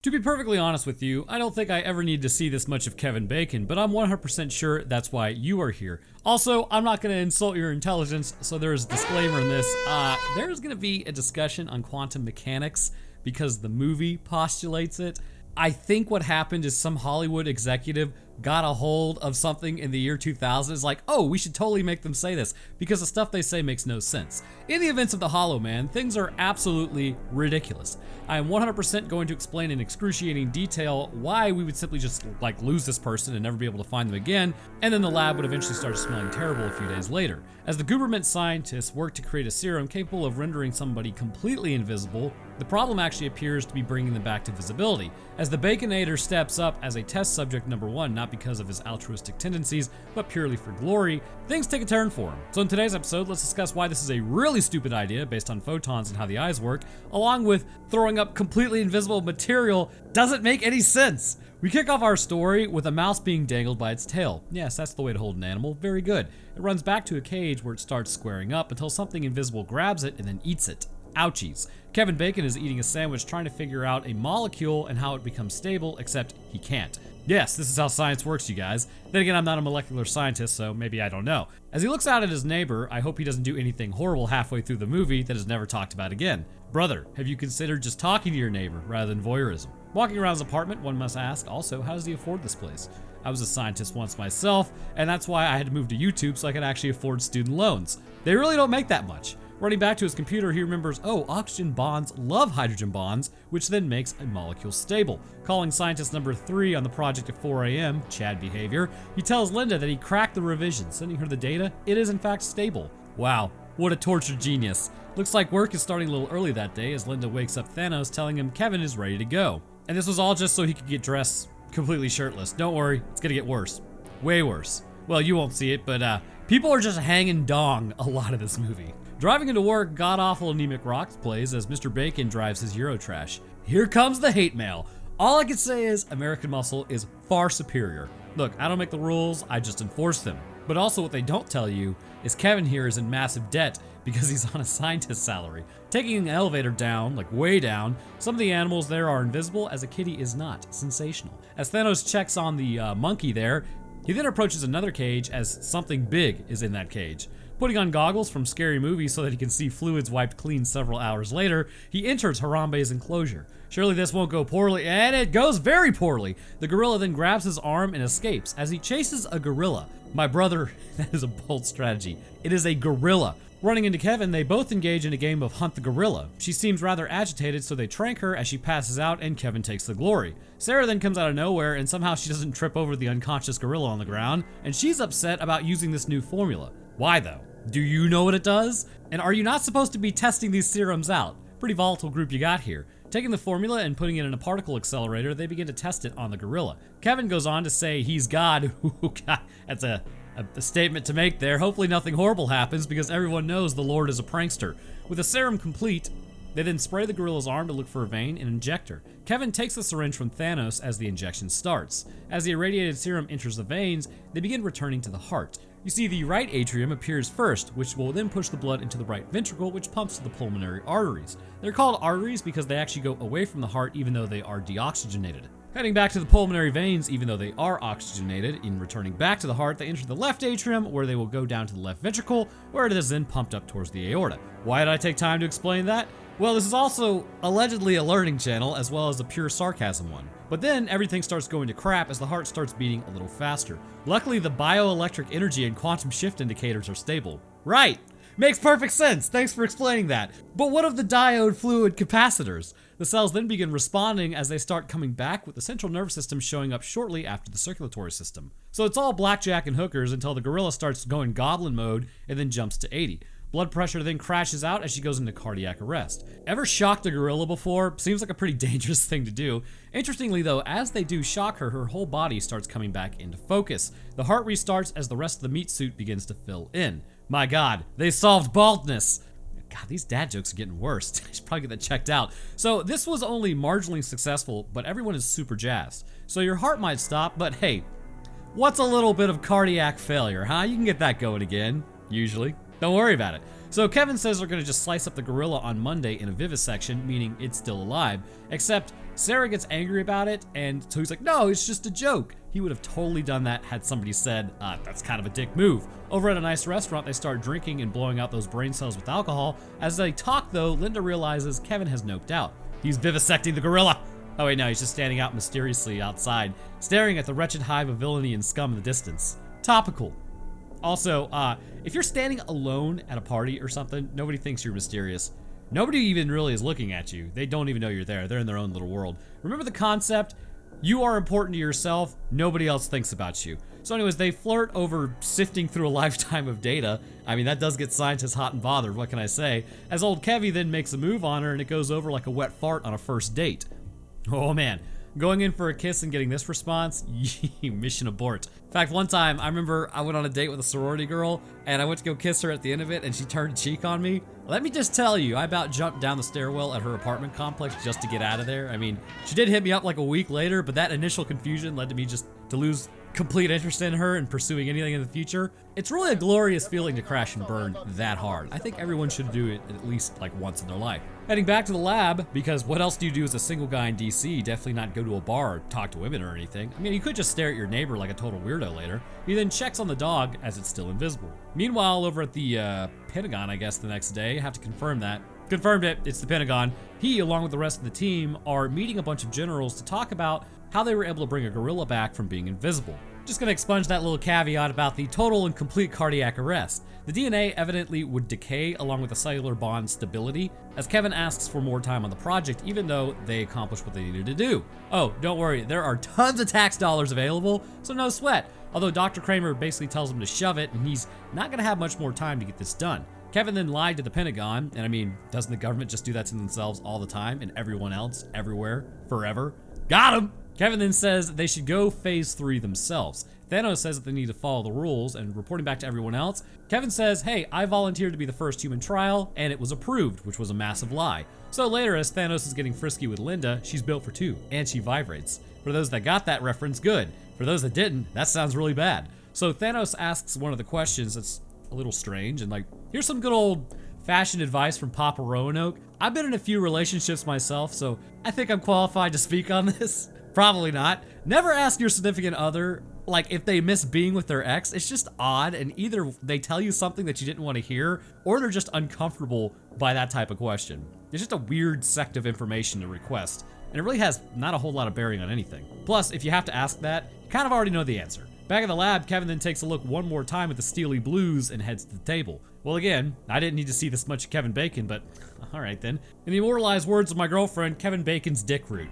To be perfectly honest with you, I don't think I ever need to see this much of Kevin Bacon, but I'm 100% sure that's why you are here. Also, I'm not going to insult your intelligence, so there's a disclaimer in this. There's going to be a discussion on quantum mechanics because the movie postulates it. I think what happened is some Hollywood executive got a hold of something in the year 2000. It's like, oh, we should totally make them say this because the stuff they say makes no sense. In the events of the Hollow Man, things are absolutely ridiculous. I am 100% going to explain in excruciating detail why we would simply just lose this person and never be able to find them again, and then the lab would eventually start smelling terrible a few days later. As the government scientists work to create a serum capable of rendering somebody completely invisible, the problem actually appears to be bringing them back to visibility. As the Baconator steps up as a test subject number 1, not because of his altruistic tendencies, but purely for glory, things take a turn for him. So in today's episode, let's discuss why this is a really stupid idea based on photons and how the eyes work, along with throwing up completely invisible material doesn't make any sense. We kick off our story with a mouse being dangled by its tail. Yes, that's the way to hold an animal. Very good. It runs back to a cage where it starts squaring up until something invisible grabs it and then eats it. Ouchies. Kevin Bacon is eating a sandwich trying to figure out a molecule and how it becomes stable, except he can't. Yes, this is how science works, you guys. Then again, I'm not a molecular scientist, so maybe I don't know. As he looks out at his neighbor, I hope he doesn't do anything horrible halfway through the movie that is never talked about again. Brother, have you considered just talking to your neighbor rather than voyeurism? Walking around his apartment, one must ask, also, how does he afford this place? I was a scientist once myself, and that's why I had to move to YouTube so I could actually afford student loans. They really don't make that much. Running back to his computer, he remembers, oh, oxygen bonds love hydrogen bonds, which then makes a molecule stable. Calling scientist number 3 on the project at 4 a.m., Chad behavior, he tells Linda that he cracked the revision, sending her the data. It is in fact stable. Wow, what a tortured genius. Looks like work is starting a little early that day as Linda wakes up Thanos telling him Kevin is ready to go. And this was all just so he could get dressed completely shirtless. Don't worry, it's gonna get worse. Way worse. Well, you won't see it, but people are just hanging dong a lot of this movie. Driving into work, god-awful anemic Rocks plays as Mr. Bacon drives his Eurotrash. Here comes the hate mail. All I can say is American Muscle is far superior. Look, I don't make the rules, I just enforce them. But also what they don't tell you is Kevin here is in massive debt because he's on a scientist salary. Taking an elevator down, like way down, some of the animals there are invisible as a kitty is not. Sensational. As Thanos checks on the monkey there, he then approaches another cage as something big is in that cage. Putting on goggles from Scary Movie so that he can see fluids wiped clean several hours later, he enters Harambe's enclosure. Surely this won't go poorly, and it goes very poorly. The gorilla then grabs his arm and escapes as he chases a gorilla. My brother, that is a bold strategy. It is a gorilla. Running into Kevin, they both engage in a game of Hunt the Gorilla. She seems rather agitated, so they trank her as she passes out and Kevin takes the glory. Sarah then comes out of nowhere and somehow she doesn't trip over the unconscious gorilla on the ground, and she's upset about using this new formula. Why though? Do you know what it does? And are you not supposed to be testing these serums out? Pretty volatile group you got here. Taking the formula and putting it in a particle accelerator, they begin to test it on the gorilla. Kevin goes on to say he's God. God, that's a statement to make there. Hopefully nothing horrible happens because everyone knows the Lord is a prankster. With the serum complete, they then spray the gorilla's arm to look for a vein and inject her. Kevin takes the syringe from Thanos as the injection starts. As the irradiated serum enters the veins, they begin returning to the heart. You see the right atrium appears first, which will then push the blood into the right ventricle, which pumps to the pulmonary arteries. They're called arteries because they actually go away from the heart even though they are deoxygenated. Heading back to the pulmonary veins, even though they are oxygenated, in returning back to the heart, they enter the left atrium, where they will go down to the left ventricle, where it is then pumped up towards the aorta. Why did I take time to explain that? Well, this is also allegedly a learning channel, as well as a pure sarcasm one. But then everything starts going to crap as the heart starts beating a little faster. Luckily, the bioelectric energy and quantum shift indicators are stable. Right! Makes perfect sense, thanks for explaining that. But what of the diode fluid capacitors? The cells then begin responding as they start coming back, with the central nervous system showing up shortly after the circulatory system. So it's all blackjack and hookers until the gorilla starts going goblin mode and then jumps to 80. Blood pressure then crashes out as she goes into cardiac arrest. Ever shocked a gorilla before? Seems like a pretty dangerous thing to do. Interestingly though, as they do shock her, her whole body starts coming back into focus. The heart restarts as the rest of the meat suit begins to fill in. My God, they solved baldness. God, these dad jokes are getting worse. I should probably get that checked out. So this was only marginally successful, but everyone is super jazzed. So your heart might stop, but hey, what's a little bit of cardiac failure, huh? You can get that going again, usually. Don't worry about it. So Kevin says they're gonna just slice up the gorilla on Monday in a vivisection, meaning it's still alive, except Sarah gets angry about it, and so he's like, no, it's just a joke. He would have totally done that had somebody said, that's kind of a dick move. Over at a nice restaurant, they start drinking and blowing out those brain cells with alcohol. As they talk though, Linda realizes Kevin has noped out. He's vivisecting the gorilla. Oh wait, no, he's just standing out mysteriously outside, staring at the wretched hive of villainy and scum in the distance. Topical. Also, if you're standing alone at a party or something, nobody thinks you're mysterious. Nobody even really is looking at you. They don't even know you're there. They're in their own little world. Remember the concept? You are important to yourself. Nobody else thinks about you. So anyways, they flirt over sifting through a lifetime of data. I mean, that does get scientists hot and bothered. What can I say? As old Kevy then makes a move on her and it goes over like a wet fart on a first date. Oh man. Going in for a kiss and getting this response, mission abort. In fact, one time, I remember I went on a date with a sorority girl, and I went to go kiss her at the end of it, and she turned a cheek on me. Let me just tell you, I about jumped down the stairwell at her apartment complex just to get out of there. I mean, she did hit me up like a week later, but that initial confusion led to me just to lose complete interest in her and pursuing anything in the future. It's really a glorious feeling to crash and burn that hard. I think everyone should do it at least like once in their life. Heading back to the lab, because what else do you do as a single guy in DC? Definitely not go to a bar or talk to women or anything. I mean, you could just stare at your neighbor like a total weirdo later. He then checks on the dog as it's still invisible. Meanwhile, over at the Pentagon, I guess the next day, have to confirm that. Confirmed it, it's the Pentagon. He, along with the rest of the team, are meeting a bunch of generals to talk about how they were able to bring a gorilla back from being invisible. Just gonna expunge that little caveat about the total and complete cardiac arrest. The DNA evidently would decay along with the cellular bond stability, as Kevin asks for more time on the project even though they accomplished what they needed to do. Oh, don't worry, there are tons of tax dollars available, so no sweat. Although Dr. Kramer basically tells him to shove it and he's not gonna have much more time to get this done. Kevin then lied to the Pentagon, and I mean, doesn't the government just do that to themselves all the time and everyone else, everywhere, forever? Got him! Kevin then says they should go phase 3 themselves. Thanos says that they need to follow the rules, and reporting back to everyone else, Kevin says, hey, I volunteered to be the first human trial, and it was approved, which was a massive lie. So later, as Thanos is getting frisky with Linda, she's built for 2, and she vibrates. For those that got that reference, good. For those that didn't, that sounds really bad. So Thanos asks one of the questions that's a little strange, and like, here's some good old fashioned advice from Papa Roanoke. I've been in a few relationships myself, so I think I'm qualified to speak on this. Probably not. Never ask your significant other, like, if they miss being with their ex. It's just odd, and either they tell you something that you didn't want to hear, or they're just uncomfortable by that type of question. It's just a weird sect of information to request, and it really has not a whole lot of bearing on anything. Plus, if you have to ask that, you kind of already know the answer. Back in the lab, Kevin then takes a look one more time at the Steely Blues and heads to the table. Well, again, I didn't need to see this much of Kevin Bacon, but alright then. In the immortalized words of my girlfriend, Kevin Bacon's dick root.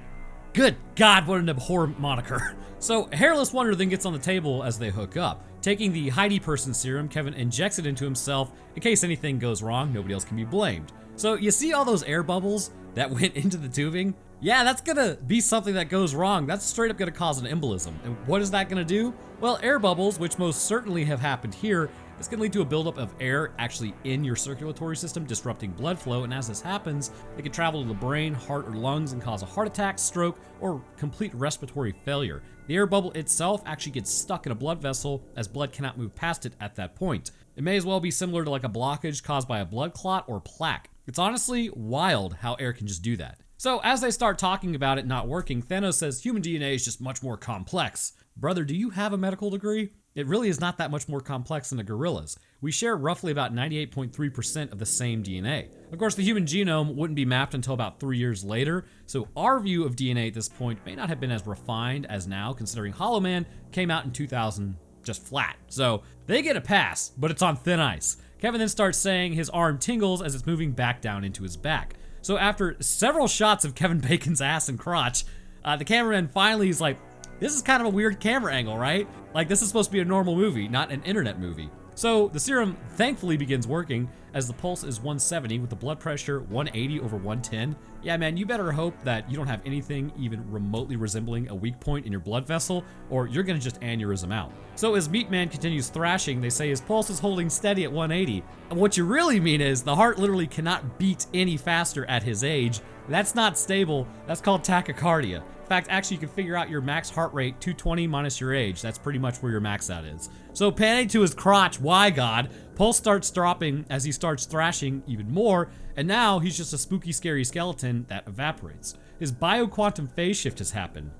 Good God, what an abhorrent moniker. So, Hairless Wonder then gets on the table as they hook up. Taking the Heidi person serum, Kevin injects it into himself in case anything goes wrong, nobody else can be blamed. So, you see all those air bubbles that went into the tubing? Yeah, that's gonna be something that goes wrong. That's straight up gonna cause an embolism. And what is that gonna do? Well, air bubbles, which most certainly have happened here, is going to lead to a buildup of air actually in your circulatory system, disrupting blood flow, and as this happens, it can travel to the brain, heart, or lungs and cause a heart attack, stroke, or complete respiratory failure. The air bubble itself actually gets stuck in a blood vessel, as blood cannot move past it at that point. It may as well be similar to like a blockage caused by a blood clot or plaque. It's honestly wild how air can just do that. So as they start talking about it not working, Thanos says human DNA is just much more complex. Brother, do you have a medical degree? It really is not that much more complex than a gorilla's. We share roughly about 98.3% of the same DNA. Of course, the human genome wouldn't be mapped until about 3 years later, so our view of DNA at this point may not have been as refined as now, considering Hollow Man came out in 2000 just flat. So they get a pass, but it's on thin ice. Kevin then starts saying his arm tingles as it's moving back down into his back. So after several shots of Kevin Bacon's ass and crotch, the cameraman finally is like, this is kind of a weird camera angle, right? Like, this is supposed to be a normal movie, not an internet movie. So the serum thankfully begins working as the pulse is 170 with the blood pressure 180 over 110. Yeah, man, you better hope that you don't have anything even remotely resembling a weak point in your blood vessel, or you're gonna just aneurysm out. So as Meatman continues thrashing, they say his pulse is holding steady at 180. And what you really mean is the heart literally cannot beat any faster at his age. That's not stable, that's called tachycardia. In fact, actually, you can figure out your max heart rate, 220 minus your age. That's pretty much where your max out is. So panning to his crotch, why God? Pulse starts dropping as he starts thrashing even more, and now he's just a spooky, scary skeleton that evaporates. His bioquantum phase shift has happened.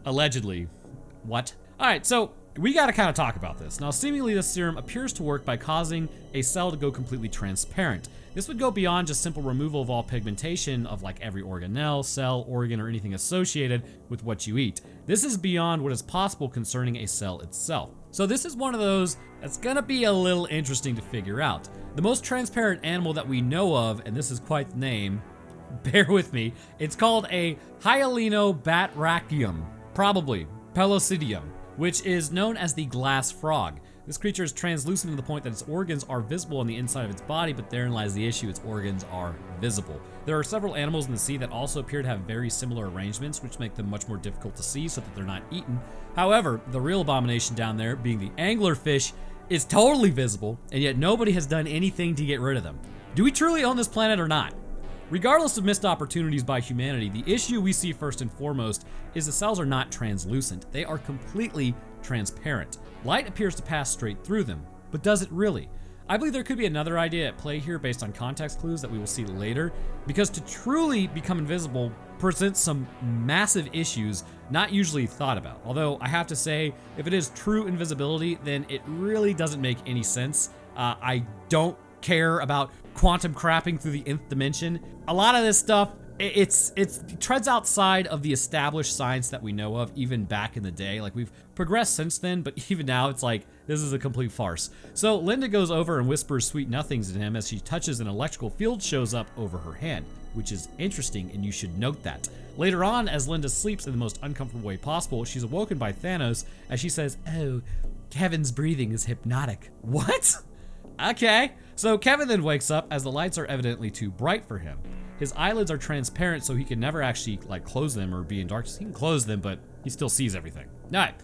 Allegedly. What? Alright, so we gotta kind of talk about this. Now, seemingly this serum appears to work by causing a cell to go completely transparent. This would go beyond just simple removal of all pigmentation of like every organelle, cell, organ, or anything associated with what you eat. This is beyond what is possible concerning a cell itself. So this is one of those that's gonna be a little interesting to figure out. The most transparent animal that we know of, and this is quite the name, bear with me, it's called a Hyalinobatrachium, probably Pelocidium, which is known as the glass frog. This creature is translucent to the point that its organs are visible on the inside of its body, but therein lies the issue, its organs are visible. There are several animals in the sea that also appear to have very similar arrangements, which make them much more difficult to see so that they're not eaten. However, the real abomination down there, being the anglerfish, is totally visible, and yet nobody has done anything to get rid of them. Do we truly own this planet or not? Regardless of missed opportunities by humanity, the issue we see first and foremost is the cells are not translucent. They are completely transparent. Light appears to pass straight through them, but does it really? I believe there could be another idea at play here based on context clues that we will see later, because to truly become invisible presents some massive issues not usually thought about. Although I have to say, if it is true invisibility, then it really doesn't make any sense. I don't care about quantum crapping through the nth dimension. A lot of this stuff, it treads outside of the established science that we know of, even back in the day. Like, we've progressed since then, but even now it's like, this is a complete farce. So Linda goes over and whispers sweet nothings to him as she touches an electrical field shows up over her hand, which is interesting, and you should note that. Later on, as Linda sleeps in the most uncomfortable way possible, she's awoken by Thanos as she says, "Oh, Kevin's breathing is hypnotic." What? Okay. So Kevin then wakes up as the lights are evidently too bright for him. His eyelids are transparent, so he can never actually like close them or be in darkness. He can close them, but he still sees everything. All right.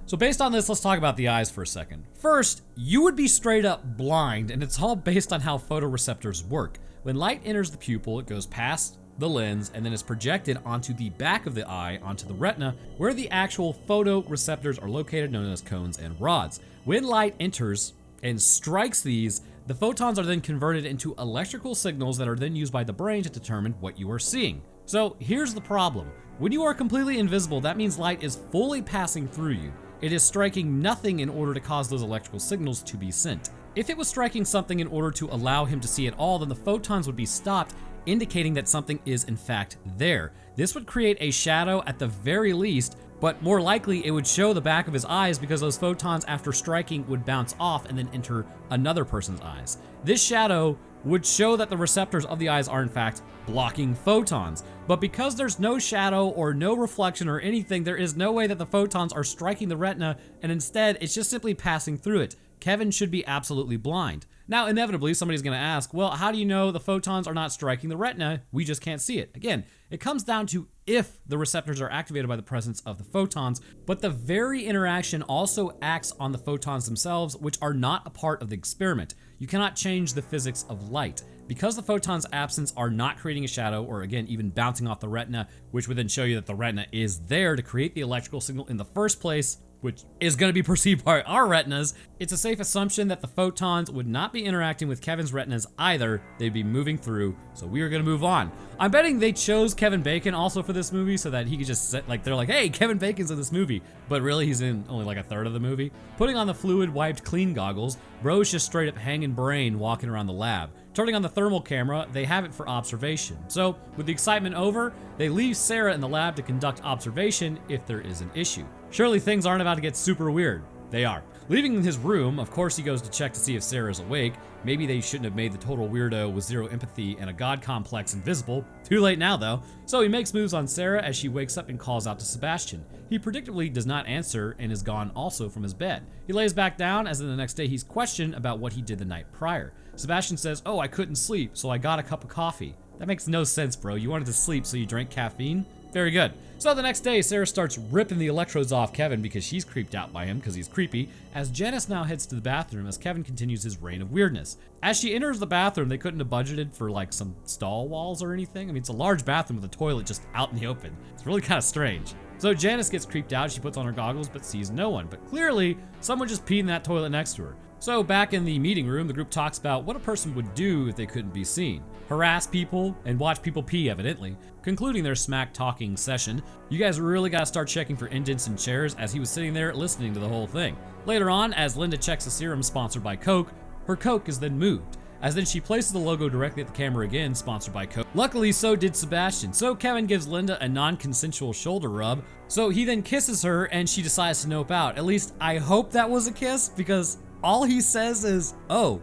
So based on this, let's talk about the eyes for a second. First, you would be straight up blind, and it's all based on how photoreceptors work. When light enters the pupil, it goes past the lens and then is projected onto the back of the eye, onto the retina, where the actual photoreceptors are located, known as cones and rods. When light enters and strikes these, the photons are then converted into electrical signals that are then used by the brain to determine what you are seeing. So here's the problem. When you are completely invisible, that means light is fully passing through you. It is striking nothing in order to cause those electrical signals to be sent. If it was striking something in order to allow him to see it all, then the photons would be stopped, indicating that something is in fact there. This would create a shadow at the very least, but more likely it would show the back of his eyes because those photons after striking would bounce off and then enter another person's eyes. This shadow would show that the receptors of the eyes are in fact blocking photons. But because there's no shadow or no reflection or anything, there is no way that the photons are striking the retina, and instead it's just simply passing through it. Kevin should be absolutely blind. Now, inevitably, somebody's gonna ask, well, how do you know the photons are not striking the retina? We just can't see it. Again, it comes down to if the receptors are activated by the presence of the photons, but the very interaction also acts on the photons themselves, which are not a part of the experiment. You cannot change the physics of light. Because the photons' absence are not creating a shadow, or again, even bouncing off the retina, which would then show you that the retina is there to create the electrical signal in the first place, which is going to be perceived by our retinas, it's a safe assumption that the photons would not be interacting with Kevin's retinas either. They'd be moving through, so we are going to move on. I'm betting they chose Kevin Bacon also for this movie so that he could just sit, like, they're like, hey, Kevin Bacon's in this movie, but really he's in only like a third of the movie. Putting on the fluid wiped clean goggles, bro's just straight up hanging brain walking around the lab. Turning on the thermal camera, they have it for observation. So, with the excitement over, they leave Sarah in the lab to conduct observation if there is an issue. Surely things aren't about to get super weird. They are. Leaving his room, of course he goes to check to see if Sarah's awake. Maybe they shouldn't have made the total weirdo with zero empathy and a god complex invisible. Too late now though. So he makes moves on Sarah as she wakes up and calls out to Sebastian. He predictably does not answer and is gone also from his bed. He lays back down as in the next day he's questioned about what he did the night prior. Sebastian says, oh, I couldn't sleep, so I got a cup of coffee. That makes no sense, bro. You wanted to sleep, so you drank caffeine? Very good. So the next day, Sarah starts ripping the electrodes off Kevin because she's creeped out by him because he's creepy, as Janice now heads to the bathroom as Kevin continues his reign of weirdness. As she enters the bathroom, they couldn't have budgeted for like some stall walls or anything. I mean, it's a large bathroom with a toilet just out in the open. It's really kind of strange. So Janice gets creeped out. She puts on her goggles but sees no one. But clearly, someone just peed in that toilet next to her. So back in the meeting room, the group talks about what a person would do if they couldn't be seen. Harass people and watch people pee, evidently. Concluding their smack talking session, you guys really gotta start checking for indents in chairs, as he was sitting there listening to the whole thing. Later on, as Linda checks a serum sponsored by Coke, her Coke is then moved. As then she places the logo directly at the camera again, sponsored by Coke. Luckily, so did Sebastian. So Kevin gives Linda a non-consensual shoulder rub. So he then kisses her and she decides to nope out. At least I hope that was a kiss, because all he says is, "Oh,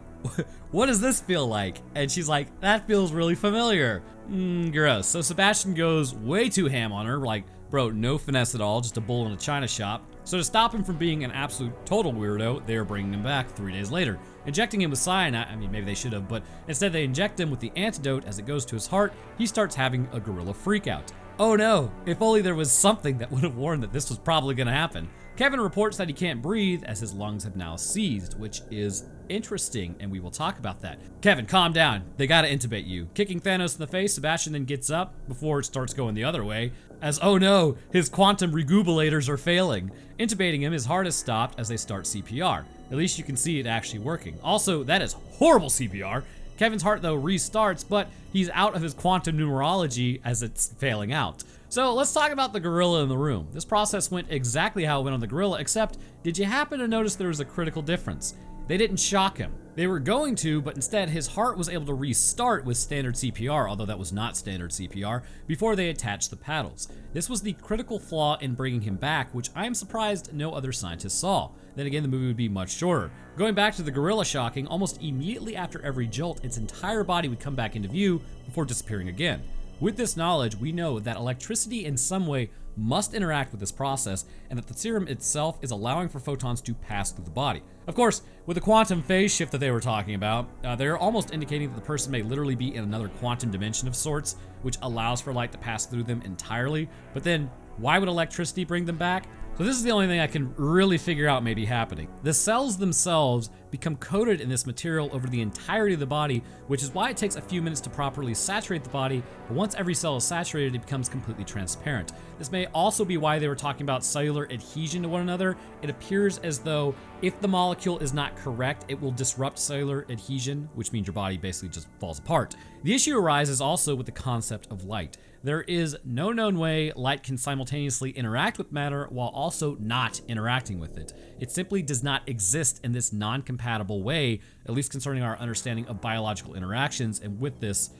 what does this feel like?" And she's like, "That feels really familiar." Gross. So Sebastian goes way too ham on her, like, bro, no finesse at all, just a bull in a china shop. So to stop him from being an absolute total weirdo, they're bringing him back 3 days later. Injecting him with cyanide, I mean, maybe they should have, but instead they inject him with the antidote. As it goes to his heart, he starts having a gorilla freakout. Oh no, if only there was something that would have warned that this was probably gonna happen. Kevin reports that he can't breathe as his lungs have now seized, which is interesting, and we will talk about that. Kevin, calm down. They gotta intubate you. Kicking Thanos in the face, Sebastian then gets up before it starts going the other way, as oh no, his quantum regubulators are failing. Intubating him, his heart is stopped as they start CPR. At least you can see it actually working. Also, that is horrible CPR. Kevin's heart though restarts, but he's out of his quantum numerology as it's failing out. So let's talk about the gorilla in the room. This process went exactly how it went on the gorilla, except did you happen to notice there was a critical difference? They didn't shock him. They were going to, but instead his heart was able to restart with standard CPR, although that was not standard CPR, before they attached the paddles. This was the critical flaw in bringing him back, which I am surprised no other scientists saw. Then again, the movie would be much shorter. Going back to the gorilla shocking, almost immediately after every jolt, its entire body would come back into view before disappearing again. With this knowledge, we know that electricity in some way must interact with this process, and that the serum itself is allowing for photons to pass through the body. Of course, with the quantum phase shift that they were talking about, they're almost indicating that the person may literally be in another quantum dimension of sorts, which allows for light to pass through them entirely. But then, why would electricity bring them back? So this is the only thing I can really figure out may be happening. The cells themselves become coated in this material over the entirety of the body, which is why it takes a few minutes to properly saturate the body, but once every cell is saturated, it becomes completely transparent. This may also be why they were talking about cellular adhesion to one another. It appears as though if the molecule is not correct, it will disrupt cellular adhesion, which means your body basically just falls apart. The issue arises also with the concept of light. There is no known way light can simultaneously interact with matter while also not interacting with it. It simply does not exist in this non-compatible way, at least concerning our understanding of biological interactions, and with this,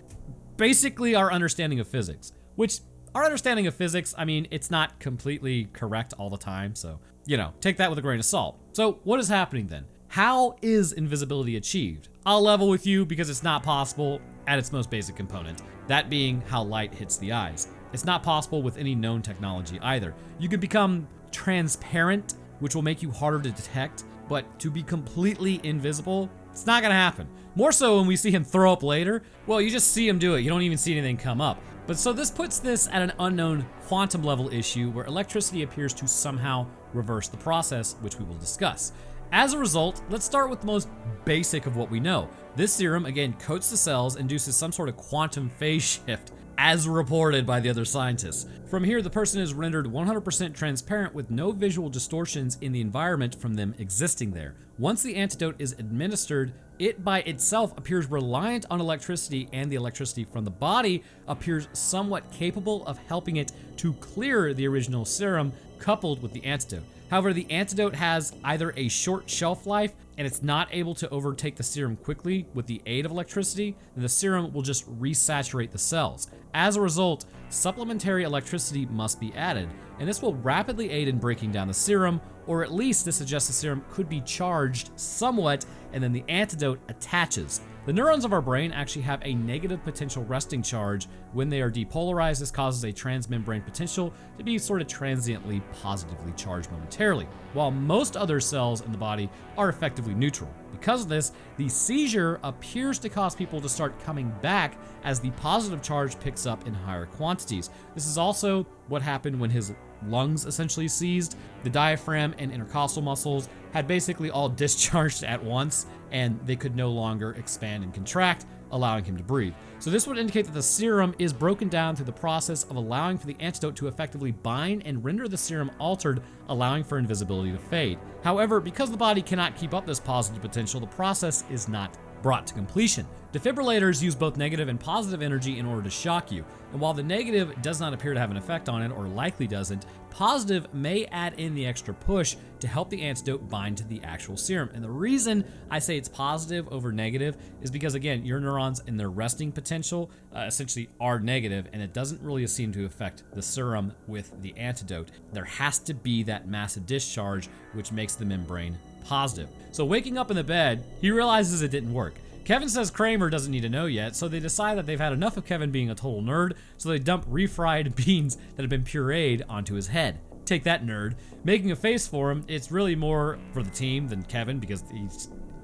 basically our understanding of physics. Which, our understanding of physics, I mean, it's not completely correct all the time, so, you know, take that with a grain of salt. So, what is happening then? How is invisibility achieved? I'll level with you because it's not possible at its most basic component, that being how light hits the eyes. It's not possible with any known technology either. You can become transparent, which will make you harder to detect, but to be completely invisible, it's not gonna happen. More so when we see him throw up later, well, you just see him do it. You don't even see anything come up. But so this puts this at an unknown quantum level issue where electricity appears to somehow reverse the process, which we will discuss. As a result, let's start with the most basic of what we know. This serum, again, coats the cells, induces some sort of quantum phase shift, as reported by the other scientists. From here, the person is rendered 100% transparent with no visual distortions in the environment from them existing there. Once the antidote is administered, it by itself appears reliant on electricity, and the electricity from the body appears somewhat capable of helping it to clear the original serum coupled with the antidote. However, the antidote has either a short shelf life and it's not able to overtake the serum quickly with the aid of electricity, then the serum will just resaturate the cells. As a result, supplementary electricity must be added, and this will rapidly aid in breaking down the serum, or at least this suggests the serum could be charged somewhat, and then the antidote attaches. The neurons of our brain actually have a negative potential resting charge. When they are depolarized, this causes a transmembrane potential to be sort of transiently positively charged momentarily, while most other cells in the body are effectively neutral. Because of this, the seizure appears to cause people to start coming back as the positive charge picks up in higher quantities. This is also what happened when his lungs essentially seized. The diaphragm and intercostal muscles had basically all discharged at once, and they could no longer expand and contract, allowing him to breathe. So this would indicate that the serum is broken down through the process of allowing for the antidote to effectively bind and render the serum altered, allowing for invisibility to fade. However, because the body cannot keep up this positive potential, the process is not brought to completion. Defibrillators use both negative and positive energy in order to shock you, and while the negative does not appear to have an effect on it, or likely doesn't, positive may add in the extra push to help the antidote bind to the actual serum. And the reason I say it's positive over negative is because, again, your neurons and their resting potential essentially are negative, and it doesn't really seem to affect the serum with the antidote. There has to be that massive discharge, which makes the membrane positive. So waking up in the bed, he realizes it didn't work. Kevin says Kramer doesn't need to know yet, so they decide that they've had enough of Kevin being a total nerd, so they dump refried beans that have been pureed onto his head. Take that, nerd. Making a face for him, it's really more for the team than Kevin, because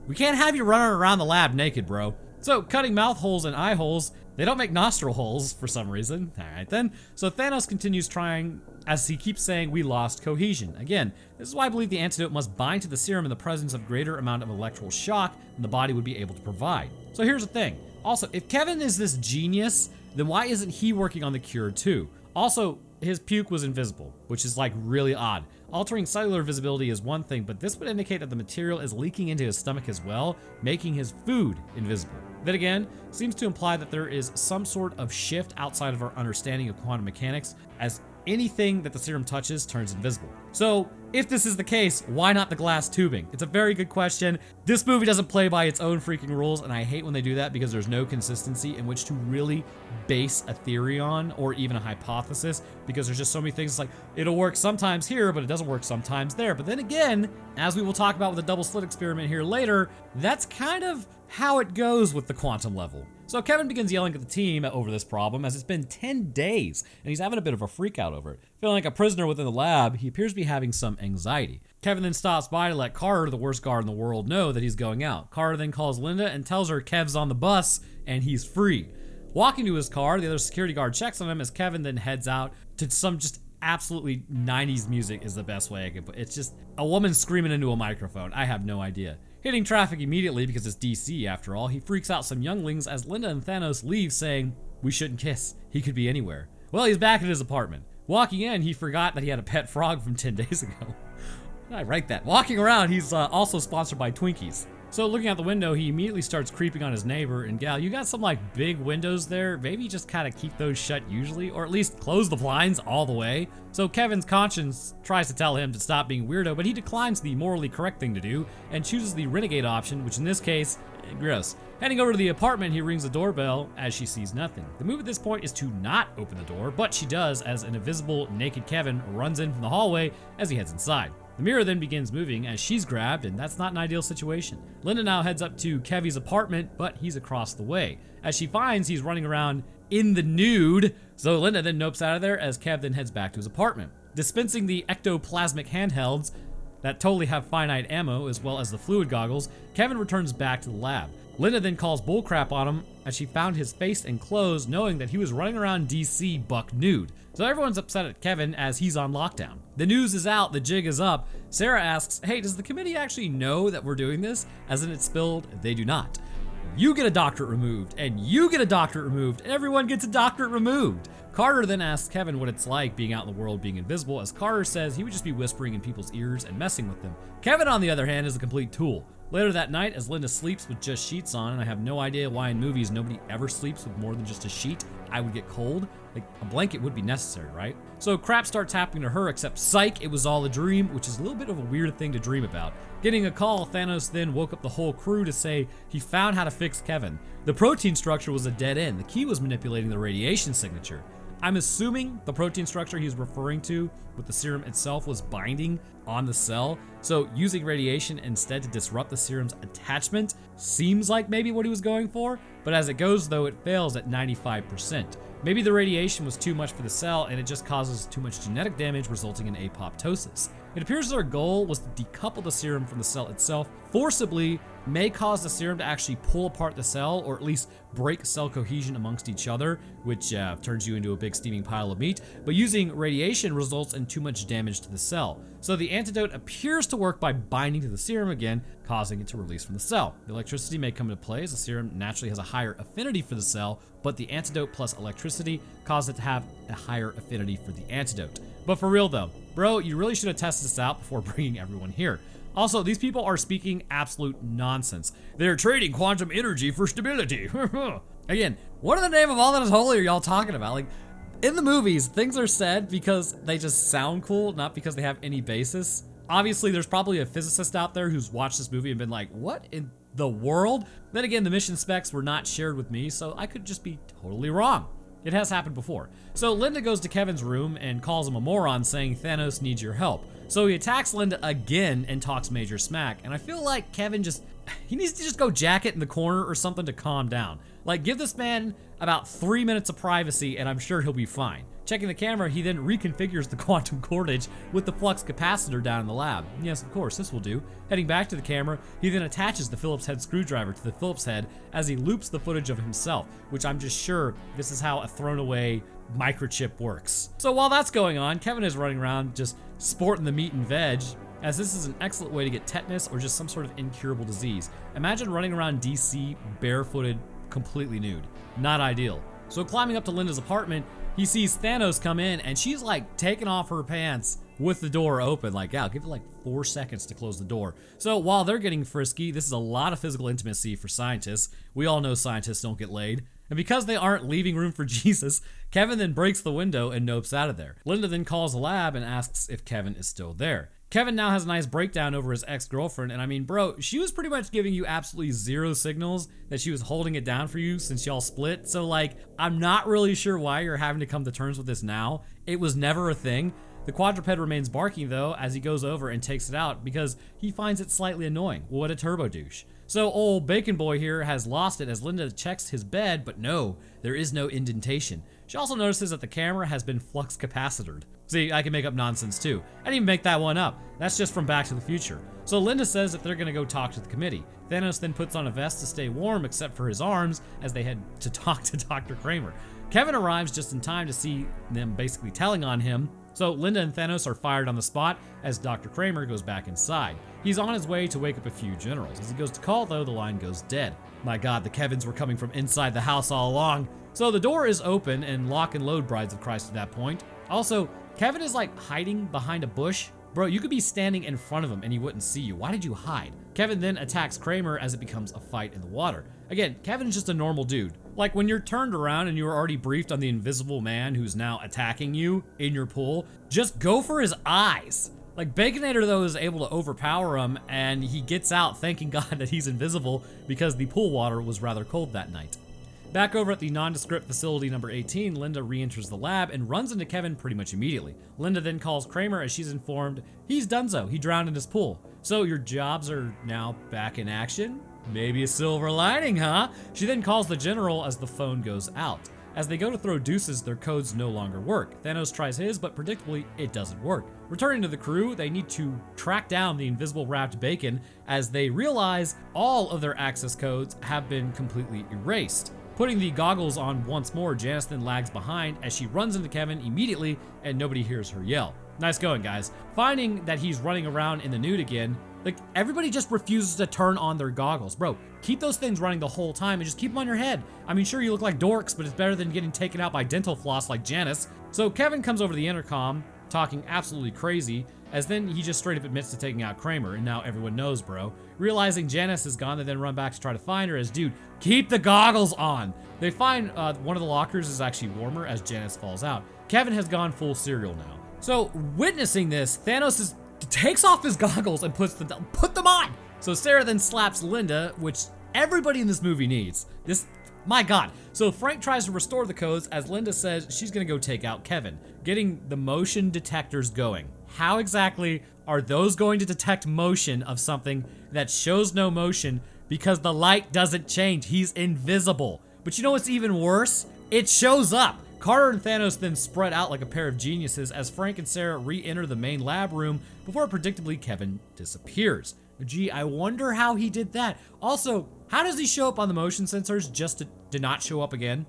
we can't have you running around the lab naked, bro. So cutting mouth holes and eye holes, they don't make nostril holes for some reason. All right then. So Thanos continues trying as he keeps saying we lost cohesion. Again, this is why I believe the antidote must bind to the serum in the presence of greater amount of electrical shock than the body would be able to provide. So here's the thing. Also, if Kevin is this genius, then why isn't he working on the cure too? Also, his puke was invisible, which is like really odd. Altering cellular visibility is one thing, but this would indicate that the material is leaking into his stomach as well, making his food invisible. That again, seems to imply that there is some sort of shift outside of our understanding of quantum mechanics, as anything that the serum touches turns invisible. So if this is the case, why not the glass tubing? It's a very good question. This movie doesn't play by its own freaking rules, and I hate when they do that because there's no consistency in which to really base a theory on, or even a hypothesis, because there's just so many things. It's like, it'll work sometimes here, but it doesn't work sometimes there. But then again, as we will talk about with the double slit experiment here later, that's kind of how it goes with the quantum level. So Kevin begins yelling at the team over this problem, as it's been 10 days, and he's having a bit of a freak out over it. Feeling like a prisoner within the lab, he appears to be having some anxiety. Kevin then stops by to let Carter, the worst guard in the world, know that he's going out. Carter then calls Linda and tells her Kev's on the bus and he's free. Walking to his car, the other security guard checks on him as Kevin then heads out to some just absolutely 90s music is the best way I can put it. It's just a woman screaming into a microphone. I have no idea. Hitting traffic immediately because it's DC after all, he freaks out some younglings as Linda and Thanos leave saying, "We shouldn't kiss. He could be anywhere." Well, he's back at his apartment. Walking in, he forgot that he had a pet frog from 10 days ago. I write that. Walking around, he's also sponsored by Twinkies. So looking out the window, he immediately starts creeping on his neighbor, and gal, you got some like big windows there. Maybe just kind of keep those shut usually, or at least close the blinds all the way. So Kevin's conscience tries to tell him to stop being weirdo, but he declines the morally correct thing to do and chooses the renegade option, which in this case, gross. Heading over to the apartment, he rings the doorbell as she sees nothing. The move at this point is to not open the door, but she does as an invisible, naked Kevin runs in from the hallway as he heads inside. The mirror then begins moving as she's grabbed, and that's not an ideal situation. Linda now heads up to Kevy's apartment, but he's across the way, as she finds he's running around in the nude. So Linda then nopes out of there as Kev then heads back to his apartment. Dispensing the ectoplasmic handhelds that totally have finite ammo, as well as the fluid goggles, Kevin returns back to the lab. Linda then calls bullcrap on him as she found his face and clothes, knowing that he was running around DC buck nude. So everyone's upset at Kevin as he's on lockdown. The news is out, the jig is up. Sarah asks, hey, does the committee actually know that we're doing this? As in it's spilled, they do not. You get a doctorate removed, and you get a doctorate removed, and everyone gets a doctorate removed. Carter then asks Kevin what it's like being out in the world being invisible, as Carter says he would just be whispering in people's ears and messing with them. Kevin, on the other hand, is a complete tool. Later that night, as Linda sleeps with just sheets on, and I have no idea why in movies nobody ever sleeps with more than just a sheet. I would get cold. Like, a blanket would be necessary, right? So crap starts happening to her, except psych, it was all a dream, which is a little bit of a weird thing to dream about. Getting a call, Thanos then woke up the whole crew to say he found how to fix Kevin. The protein structure was a dead end. The key was manipulating the radiation signature. I'm assuming the protein structure he's referring to with the serum itself was binding on the cell, so using radiation instead to disrupt the serum's attachment seems like maybe what he was going for, but as it goes though, it fails at 95%. Maybe the radiation was too much for the cell and it just causes too much genetic damage, resulting in apoptosis. It appears their goal was to decouple the serum from the cell itself. Forcibly may cause the serum to actually pull apart the cell, or at least break cell cohesion amongst each other, which turns you into a big steaming pile of meat. But using radiation results in too much damage to the cell. So the antidote appears to work by binding to the serum again, causing it to release from the cell. The electricity may come into play as the serum naturally has a higher affinity for the cell, but the antidote plus electricity cause it to have a higher affinity for the antidote. But for real though, bro, you really should have tested this out before bringing everyone here. Also, these people are speaking absolute nonsense. They're trading quantum energy for stability. Again, what in the name of all that is holy are y'all talking about? Like, in the movies, things are said because they just sound cool, not because they have any basis. Obviously, there's probably a physicist out there who's watched this movie and been like, what in the world? Then again, the mission specs were not shared with me, so I could just be totally wrong. It has happened before. So Linda goes to Kevin's room and calls him a moron, saying Thanos needs your help. So he attacks Linda again and talks major smack, and I feel like Kevin he needs to just go jack it in the corner or something to calm down. Like, give this man about 3 minutes of privacy and I'm sure he'll be fine. Checking the camera, he then reconfigures the quantum cordage with the flux capacitor down in the lab. Yes, of course, this will do. Heading back to the camera, he then attaches the Phillips head screwdriver to the Phillips head as he loops the footage of himself, which I'm just sure this is how a thrown away microchip works. So while that's going on, Kevin is running around just sporting the meat and veg, as this is an excellent way to get tetanus or just some sort of incurable disease. Imagine running around DC barefooted, completely nude. Not ideal. So climbing up to Linda's apartment, he sees Thanos come in and she's like taking off her pants with the door open. Like, yeah, give it like 4 seconds to close the door. So while they're getting frisky, this is a lot of physical intimacy for scientists. We all know scientists don't get laid. And because they aren't leaving room for Jesus, Kevin then breaks the window and nopes out of there. Linda then calls the lab and asks if Kevin is still there. Kevin now has a nice breakdown over his ex-girlfriend, and I mean, bro, she was pretty much giving you absolutely zero signals that she was holding it down for you since y'all split, so like, I'm not really sure why you're having to come to terms with this now. It was never a thing. The quadruped remains barking though as he goes over and takes it out because he finds it slightly annoying. What a turbo douche. So old Bacon Boy here has lost it as Linda checks his bed, but no, there is no indentation. She also notices that the camera has been flux capacitored. See, I can make up nonsense too. I didn't even make that one up. That's just from Back to the Future. So Linda says that they're gonna go talk to the committee. Thanos then puts on a vest to stay warm except for his arms as they head to talk to Dr. Kramer. Kevin arrives just in time to see them basically telling on him. So Linda and Thanos are fired on the spot as Dr. Kramer goes back inside. He's on his way to wake up a few generals. As he goes to call though, the line goes dead. My God, the Kevins were coming from inside the house all along. So the door is open and lock and load Brides of Christ at that point. Also, Kevin is like hiding behind a bush. Bro, you could be standing in front of him and he wouldn't see you. Why did you hide? Kevin then attacks Kramer as it becomes a fight in the water. Again, Kevin's just a normal dude. Like when you're turned around and you were already briefed on the invisible man who's now attacking you in your pool, just go for his eyes. Like Baconator though is able to overpower him and he gets out thanking God that he's invisible because the pool water was rather cold that night. Back over at the nondescript facility number 18, Linda re-enters the lab and runs into Kevin pretty much immediately. Linda then calls Kramer as she's informed he's donezo, he drowned in his pool. So your jobs are now back in action? Maybe a silver lining, huh? She then calls the general as the phone goes out. As they go to throw deuces, their codes no longer work. Thanos tries his, but predictably, it doesn't work. Returning to the crew, they need to track down the invisible wrapped bacon as they realize all of their access codes have been completely erased. Putting the goggles on once more, Janice then lags behind as she runs into Kevin immediately and nobody hears her yell. Nice going, guys. Finding that he's running around in the nude again, like everybody just refuses to turn on their goggles. Bro, keep those things running the whole time and just keep them on your head. I mean, sure, you look like dorks, but it's better than getting taken out by dental floss like Janice. So Kevin comes over to the intercom, talking absolutely crazy, as then he just straight up admits to taking out Kramer, and now everyone knows, bro. Realizing Janice is gone, they then run back to try to find her as, dude, keep the goggles on. They find one of the lockers is actually warmer as Janice falls out. Kevin has gone full serial now. So witnessing this, Thanos takes off his goggles and put them on. So Sarah then slaps Linda, which everybody in this movie needs. My God. So Frank tries to restore the codes as Linda says she's gonna go take out Kevin, getting the motion detectors going. How exactly are those going to detect motion of something that shows no motion because the light doesn't change? He's invisible. But you know what's even worse? It shows up. Carter and Thanos then spread out like a pair of geniuses as Frank and Sarah re-enter the main lab room before predictably Kevin disappears. Gee, I wonder how he did that. Also, how does he show up on the motion sensors just to not show up again?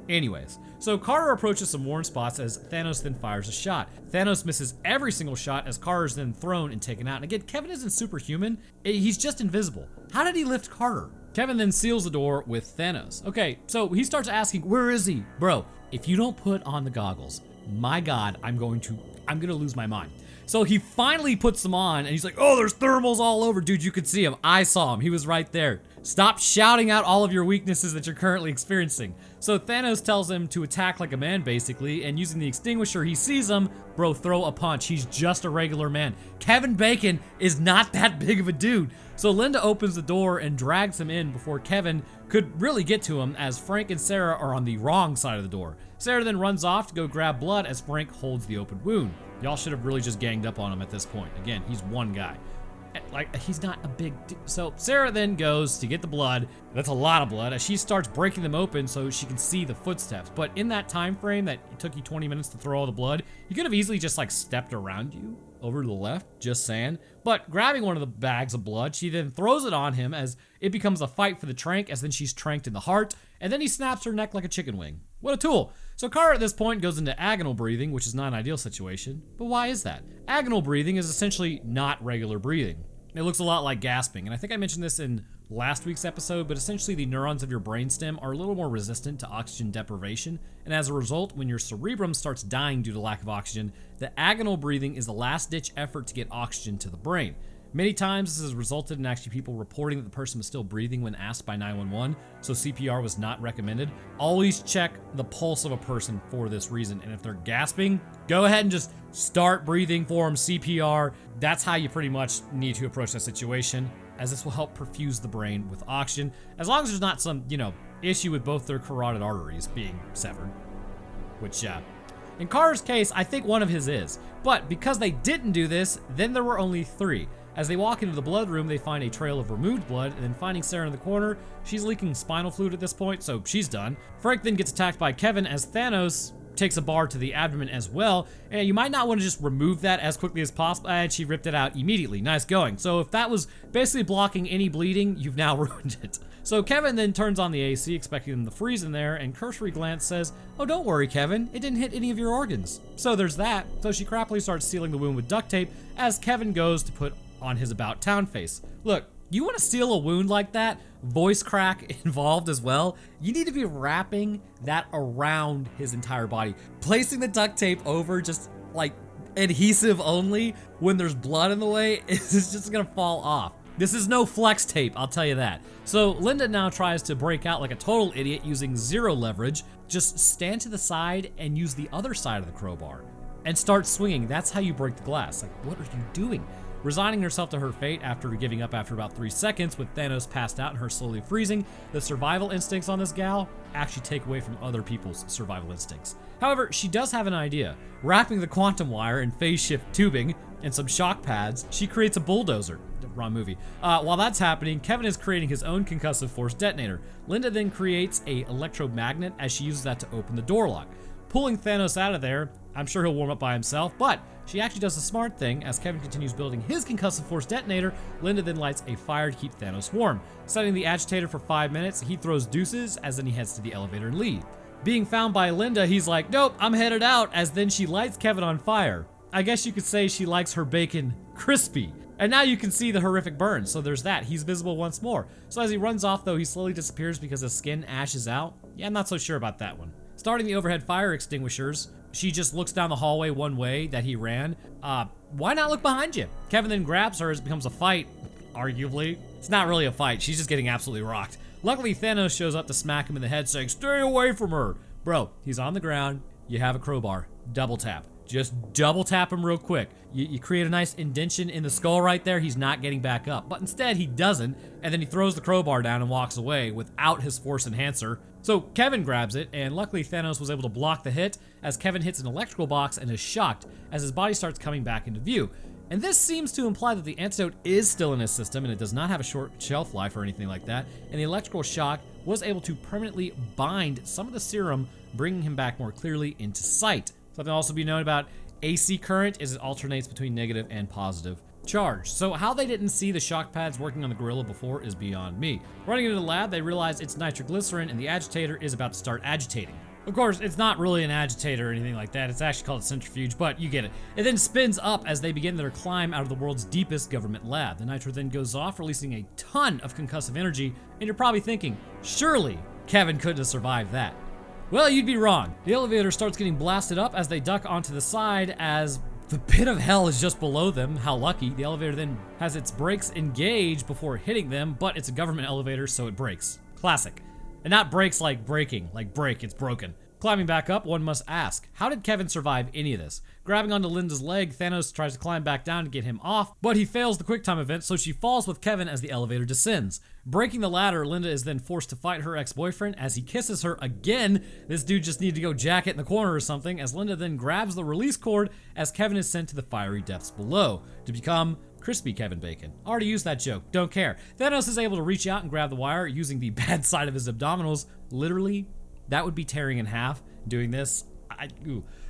Anyways, so Carter approaches some worn spots as Thanos then fires a shot. Thanos misses every single shot as Carter is then thrown and taken out. And again, Kevin isn't superhuman. He's just invisible. How did he lift Carter? Kevin then seals the door with Thanos. Okay, so he starts asking, where is he? Bro, if you don't put on the goggles, my God, I'm gonna lose my mind. So he finally puts them on and he's like, oh, there's thermals all over. Dude, you could see him. I saw him. He was right there. Stop shouting out all of your weaknesses that you're currently experiencing. So Thanos tells him to attack like a man, basically, and using the extinguisher, he sees him. Bro, throw a punch. He's just a regular man. Kevin Bacon is not that big of a dude. So Linda opens the door and drags him in before Kevin could really get to him, as Frank and Sarah are on the wrong side of the door. Sarah then runs off to go grab blood as Frank holds the open wound. Y'all should have really just ganged up on him at this point. Again, he's one guy. Like, he's not a big dude. So Sarah then goes to get the blood. That's a lot of blood, as she starts breaking them open so she can see the footsteps. But in that time frame that it took you 20 minutes to throw all the blood, you could have easily just like stepped around you over to the left, just saying. But grabbing one of the bags of blood, she then throws it on him as it becomes a fight for the trank, as then she's tranked in the heart, and then he snaps her neck like a chicken wing. What a tool. So Carter at this point goes into agonal breathing, which is not an ideal situation. But why is that? Agonal breathing is essentially not regular breathing. It looks a lot like gasping, and I think I mentioned this in last week's episode, but essentially the neurons of your brainstem are a little more resistant to oxygen deprivation, and as a result, when your cerebrum starts dying due to lack of oxygen, the agonal breathing is the last-ditch effort to get oxygen to the brain. Many times this has resulted in actually people reporting that the person was still breathing when asked by 911, so CPR was not recommended. Always check the pulse of a person for this reason, and if they're gasping, go ahead and just start breathing for them, CPR. That's how you pretty much need to approach that situation, as this will help perfuse the brain with oxygen, as long as there's not some, issue with both their carotid arteries being severed. Which, in Carter's case, I think one of his is. But because they didn't do this, then there were only 3. As they walk into the blood room, they find a trail of removed blood, and then finding Sarah in the corner, she's leaking spinal fluid at this point, so she's done. Frank then gets attacked by Kevin as Thanos takes a bar to the abdomen as well, and you might not want to just remove that as quickly as possible, and she ripped it out immediately. Nice going. So if that was basically blocking any bleeding, you've now ruined it. So Kevin then turns on the AC, expecting them to freeze in there, and cursory glance says, oh, don't worry, Kevin, it didn't hit any of your organs. So there's that. So she crappily starts sealing the wound with duct tape as Kevin goes to put on his about town face. Look, you want to seal a wound like that, voice crack involved as well, you need to be wrapping that around his entire body. Placing the duct tape over just like adhesive only when there's blood in the way is just gonna fall off. This is no flex tape, I'll tell you that. So Linda now tries to break out like a total idiot using 0 leverage. Just stand to the side and use the other side of the crowbar and start swinging. That's how you break the glass. Like, what are you doing? Resigning herself to her fate after giving up after about 3 seconds with Thanos passed out and her slowly freezing, the survival instincts on this gal actually take away from other people's survival instincts. However, she does have an idea. Wrapping the quantum wire in phase shift tubing and some shock pads, she creates a bulldozer. Wrong movie. While that's happening, Kevin is creating his own concussive force detonator. Linda then creates a electromagnet as she uses that to open the door lock. Pulling Thanos out of there, I'm sure he'll warm up by himself, but she actually does a smart thing. As Kevin continues building his concussive force detonator, Linda then lights a fire to keep Thanos warm. Setting the agitator for 5 minutes, he throws deuces as then he heads to the elevator and leave. Being found by Linda, he's like, nope, I'm headed out, as then she lights Kevin on fire. I guess you could say she likes her bacon crispy. And now you can see the horrific burn, so there's that. He's visible once more. So as he runs off though, he slowly disappears because his skin ashes out. Yeah, I'm not so sure about that one. Starting the overhead fire extinguishers, she just looks down the hallway one way that he ran. Why not look behind you? Kevin then grabs her as it becomes a fight, arguably. It's not really a fight, she's just getting absolutely rocked. Luckily, Thanos shows up to smack him in the head saying, stay away from her. Bro, he's on the ground, you have a crowbar, double tap. Just double tap him real quick. You create a nice indention in the skull right there, he's not getting back up. But instead, he doesn't, and then he throws the crowbar down and walks away without his force enhancer. So Kevin grabs it, and luckily Thanos was able to block the hit as Kevin hits an electrical box and is shocked as his body starts coming back into view. And this seems to imply that the antidote is still in his system and it does not have a short shelf life or anything like that, and the electrical shock was able to permanently bind some of the serum bringing him back more clearly into sight. Something also to be known about AC current is it alternates between negative and positive charge. So how they didn't see the shock pads working on the gorilla before is beyond me. Running into the lab, they realize it's nitroglycerin and the agitator is about to start agitating. Of course, it's not really an agitator or anything like that. It's actually called a centrifuge, but you get it. It then spins up as they begin their climb out of the world's deepest government lab. The nitro then goes off, releasing a ton of concussive energy, and you're probably thinking, surely Kevin couldn't have survived that. Well, you'd be wrong. The elevator starts getting blasted up as they duck onto the side as the pit of hell is just below them. How lucky. The elevator then has its brakes engaged before hitting them, but it's a government elevator, so it brakes. Classic. And not brakes like braking, like brake, it's broken. Climbing back up, one must ask, how did Kevin survive any of this? Grabbing onto Linda's leg, Thanos tries to climb back down to get him off, but he fails the QuickTime event, so she falls with Kevin as the elevator descends. Breaking the ladder, Linda is then forced to fight her ex-boyfriend as he kisses her again. This dude just needed to go jack it in the corner or something, as Linda then grabs the release cord as Kevin is sent to the fiery depths below to become crispy Kevin Bacon. Already used that joke, don't care. Thanos is able to reach out and grab the wire using the bad side of his abdominals. Literally, that would be tearing in half doing this.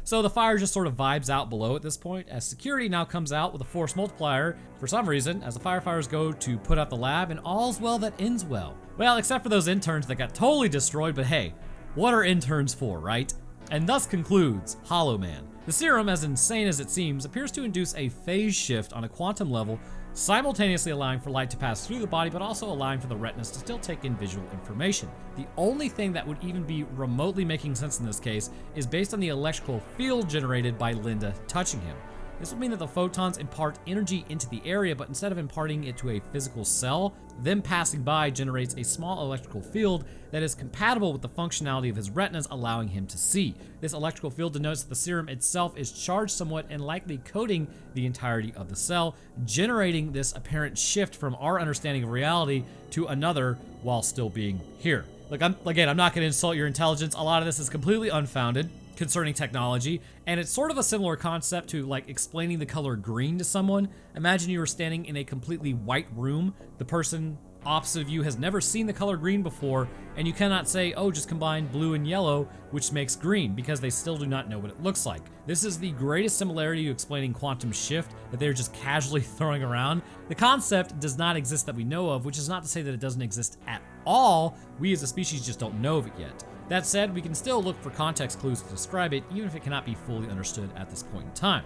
So the fire just sort of vibes out below at this point as security now comes out with a force multiplier for some reason as the firefighters go to put out the lab, and all's well that ends well. Well, except for those interns that got totally destroyed, but hey, what are interns for, right? And thus concludes Hollow Man. The serum, as insane as it seems, appears to induce a phase shift on a quantum level, simultaneously allowing for light to pass through the body, but also allowing for the retinas to still take in visual information. The only thing that would even be remotely making sense in this case is based on the electrical field generated by Linda touching him. This would mean that the photons impart energy into the area, but instead of imparting it to a physical cell, them passing by generates a small electrical field that is compatible with the functionality of his retinas, allowing him to see. This electrical field denotes that the serum itself is charged somewhat and likely coating the entirety of the cell, generating this apparent shift from our understanding of reality to another while still being here. Look, I'm not going to insult your intelligence. A lot of this is completely unfounded concerning technology, and it's sort of a similar concept to like explaining the color green to someone. Imagine you were standing in a completely white room. The person opposite of you has never seen the color green before, and you cannot say, oh, just combine blue and yellow, which makes green, because they still do not know what it looks like. This is the greatest similarity to explaining quantum shift that they're just casually throwing around. The concept does not exist that we know of, which is not to say that it doesn't exist at all. We as a species just don't know of it yet. That said, we can still look for context clues to describe it, even if it cannot be fully understood at this point in time.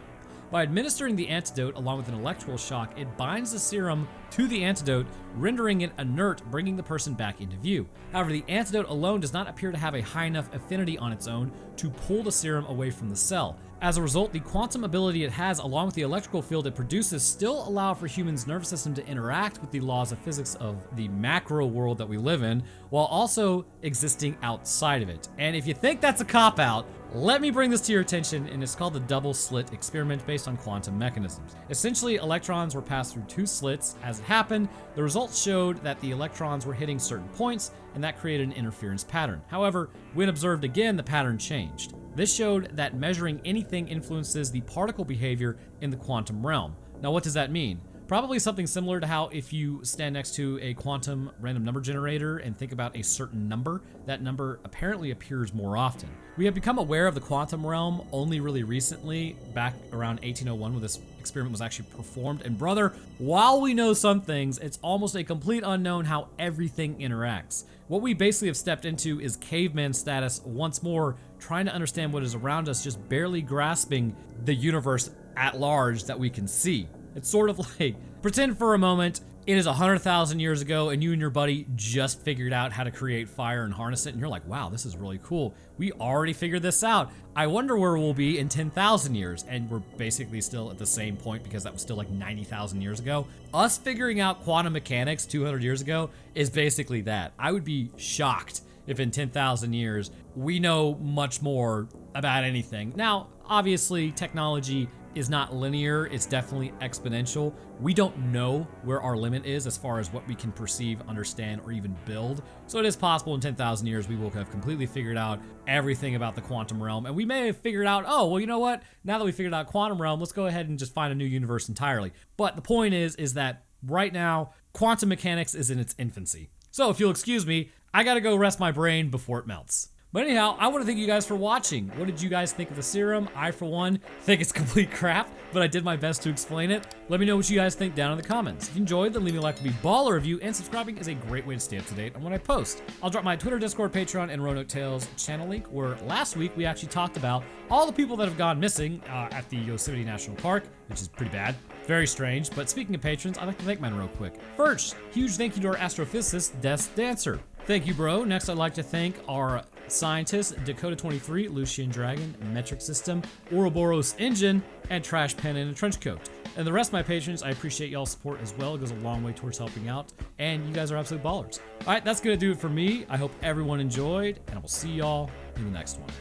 By administering the antidote along with an electrical shock, it binds the serum to the antidote, rendering it inert, bringing the person back into view. However, the antidote alone does not appear to have a high enough affinity on its own to pull the serum away from the cell. As a result, the quantum ability it has, along with the electrical field it produces, still allow for humans' nervous system to interact with the laws of physics of the macro world that we live in, while also existing outside of it. And if you think that's a cop-out, let me bring this to your attention, and it's called the double slit experiment based on quantum mechanisms. Essentially, electrons were passed through two slits. As it happened, the results showed that the electrons were hitting certain points, and that created an interference pattern. However, when observed again, the pattern changed. This showed that measuring anything influences the particle behavior in the quantum realm. Now, what does that mean? Probably something similar to how if you stand next to a quantum random number generator and think about a certain number, that number apparently appears more often. We have become aware of the quantum realm only really recently, back around 1801 when this experiment was actually performed. And brother, while we know some things, it's almost a complete unknown how everything interacts. What we basically have stepped into is caveman status once more, trying to understand what is around us, just barely grasping the universe at large that we can see. It's sort of like, pretend for a moment it is 100,000 years ago and you and your buddy just figured out how to create fire and harness it, and you're like, wow, this is really cool. We already figured this out. I wonder where we'll be in 10,000 years. And we're basically still at the same point because that was still like 90,000 years ago. Us figuring out quantum mechanics 200 years ago is basically that. I would be shocked if in 10,000 years we know much more about anything. Now, obviously, technology is not linear, it's definitely exponential. We don't know where our limit is as far as what we can perceive, understand, or even build. So it is possible in 10,000 years we will have completely figured out everything about the quantum realm, and we may have figured out, oh, well, you know what? Now that we figured out quantum realm, let's go ahead and just find a new universe entirely. But the point is that right now, quantum mechanics is in its infancy. So if you'll excuse me, I gotta go rest my brain before it melts. But anyhow, I want to thank you guys for watching. What did you guys think of the serum? I, for one, think it's complete crap, but I did my best to explain it. Let me know what you guys think down in the comments. If you enjoyed, then leave me a like, be baller review, and subscribing is a great way to stay up to date on when I post. I'll drop my Twitter, Discord, Patreon, and Roanoke Tales channel link, where last week we actually talked about all the people that have gone missing at the Yosemite National Park, which is pretty bad. Very strange, but speaking of patrons, I'd like to thank mine real quick. First, huge thank you to our astrophysicist, Death Dancer. Thank you, bro. Next, I'd like to thank our scientists, Dakota23, Lucian Dragon, Metric System, Ouroboros Engine, and Trash Pen in a Trench Coat. And the rest of my patrons, I appreciate y'all's support as well. It goes a long way towards helping out, and you guys are absolute ballers. All right, that's gonna do it for me. I hope everyone enjoyed, and I will see y'all in the next one.